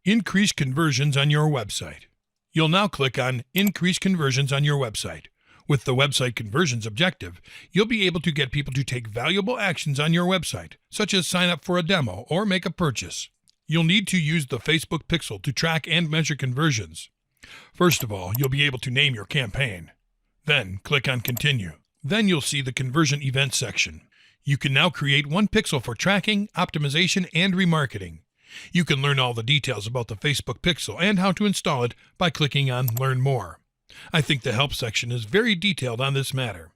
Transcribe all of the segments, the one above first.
Increase conversions on your website. You'll now click on Increase conversions on your website. With the website conversions objective, you'll be able to get people to take valuable actions on your website, such as sign up for a demo or make a purchase. You'll need to use the Facebook Pixel to track and measure conversions. First of all, you'll be able to name your campaign. Then click on Continue. Then you'll see the Conversion Events section. You can now create one pixel for tracking, optimization, and remarketing. You can learn all the details about the Facebook Pixel and how to install it by clicking on Learn More. I think the Help section is very detailed on this matter.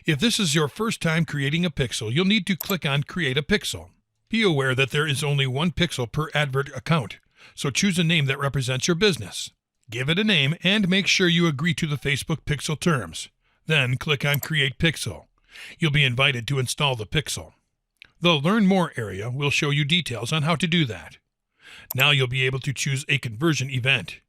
If this is your first time creating a pixel, you'll need to click on Create a Pixel. Be aware that there is only one pixel per advert account, so choose a name that represents your business. Give it a name and make sure you agree to the Facebook Pixel terms. Then click on Create Pixel. You'll be invited to install the pixel. The Learn More area will show you details on how to do that. Now you'll be able to choose a conversion event.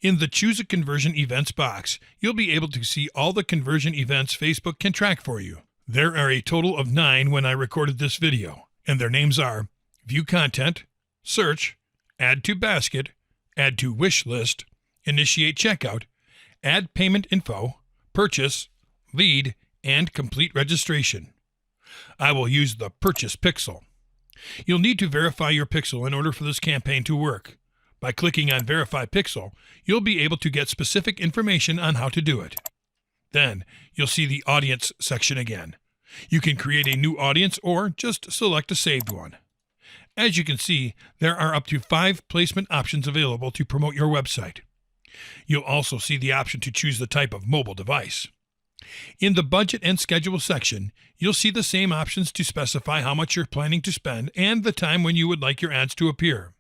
In the Choose a Conversion Events box, you'll be able to see all the conversion events Facebook can track for you. There are a total of 9 when I recorded this video, and their names are View Content, Search, Add to Basket, Add to Wish List, Initiate Checkout, Add Payment Info, Purchase, Lead, and Complete Registration. I will use the Purchase Pixel. You'll need to verify your pixel in order for this campaign to work. By clicking on Verify Pixel, you'll be able to get specific information on how to do it. Then, you'll see the Audience section again. You can create a new audience or just select a saved one. As you can see, there are up to 5 placement options available to promote your website. You'll also see the option to choose the type of mobile device. In the Budget and Schedule section, you'll see the same options to specify how much you're planning to spend and the time when you would like your ads to appear.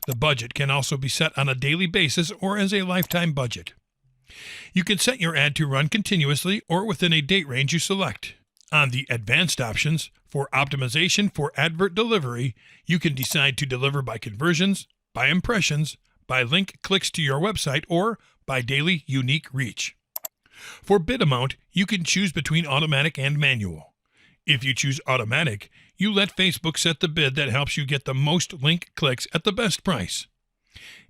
The budget can also be set on a daily basis or as a lifetime budget. You can set your ad to run continuously or within a date range you select. On the Advanced options, for optimization for advert delivery, you can decide to deliver by conversions, by impressions, by link clicks to your website, or by daily unique reach. For bid amount, you can choose between automatic and manual. If you choose automatic, you let Facebook set the bid that helps you get the most link clicks at the best price.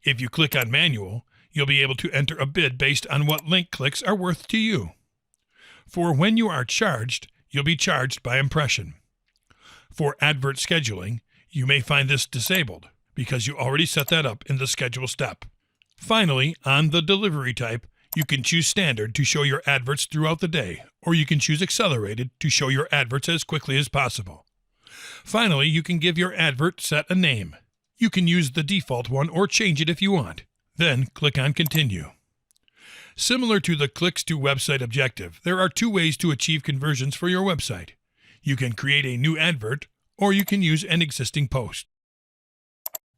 If you click on manual, you'll be able to enter a bid based on what link clicks are worth to you. For when you are charged, you'll be charged by impression. For advert scheduling, you may find this disabled because you already set that up in the schedule step. Finally, on the delivery type, you can choose Standard to show your adverts throughout the day, or you can choose Accelerated to show your adverts as quickly as possible. Finally, you can give your advert set a name. You can use the default one or change it if you want. Then click on Continue. Similar to the Clicks to Website objective, there are 2 ways to achieve conversions for your website. You can create a new advert, or you can use an existing post.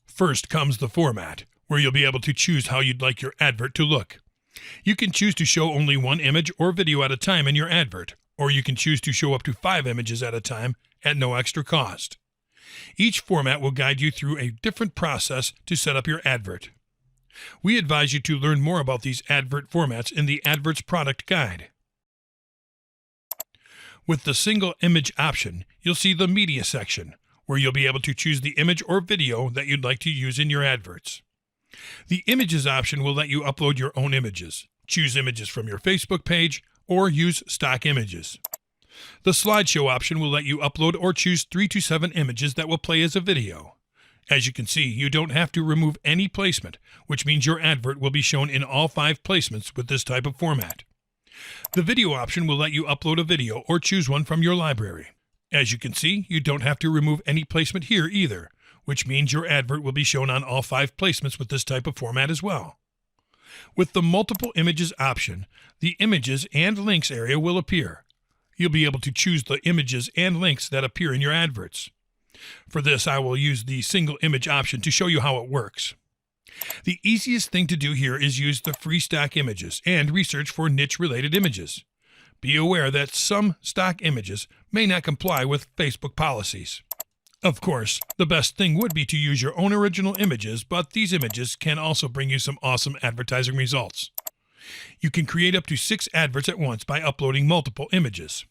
First comes the format, where you'll be able to choose how you'd like your advert to look. You can choose to show only 1 image or video at a time in your advert, or you can choose to show up to 5 images at a time at no extra cost. Each format will guide you through a different process to set up your advert. We advise you to learn more about these advert formats in the Adverts Product Guide. With the single image option, you'll see the Media section, where you'll be able to choose the image or video that you'd like to use in your adverts. The Images option will let you upload your own images, choose images from your Facebook page, or use stock images. The Slideshow option will let you upload or choose 3 to 7 images that will play as a video. As you can see, you don't have to remove any placement, which means your advert will be shown in all 5 placements with this type of format. The Video option will let you upload a video or choose one from your library. As you can see, you don't have to remove any placement here either, which means your advert will be shown on all 5 placements with this type of format as well. With the Multiple Images option, the Images and Links area will appear. You'll be able to choose the images and links that appear in your adverts. For this, I will use the Single Image option to show you how it works. The easiest thing to do here is use the free stock images and research for niche-related images. Be aware that some stock images may not comply with Facebook policies. Of course, the best thing would be to use your own original images, but these images can also bring you some awesome advertising results. You can create up to 6 adverts at once by uploading multiple images.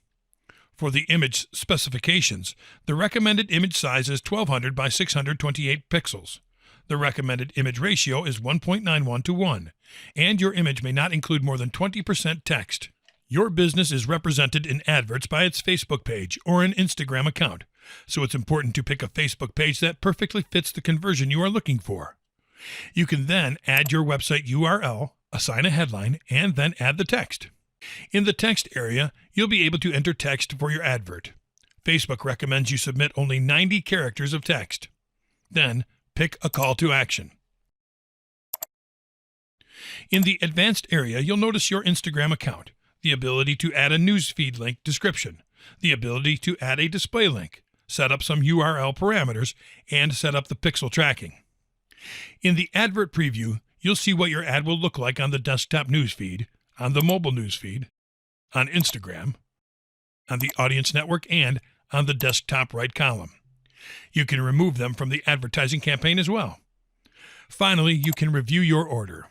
For the image specifications, the recommended image size is 1200 by 628 pixels. The recommended image ratio is 1.91 to 1, and your image may not include more than 20% text. Your business is represented in adverts by its Facebook page or an Instagram account, so it's important to pick a Facebook page that perfectly fits the conversion you are looking for. You can then add your website URL, assign a headline, and then add the text. In the text area, you'll be able to enter text for your advert. Facebook recommends you submit only 90 characters of text. Then, pick a call to action. In the advanced area, you'll notice your Instagram account, the ability to add a newsfeed link description, the ability to add a display link, set up some URL parameters, and set up the pixel tracking. In the advert preview, you'll see what your ad will look like on the desktop newsfeed, on the mobile newsfeed, on Instagram, on the audience network, and on the desktop right column. You can remove them from the advertising campaign as well. Finally, you can review your order.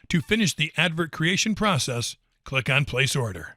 To finish the advert creation process, click on Place Order.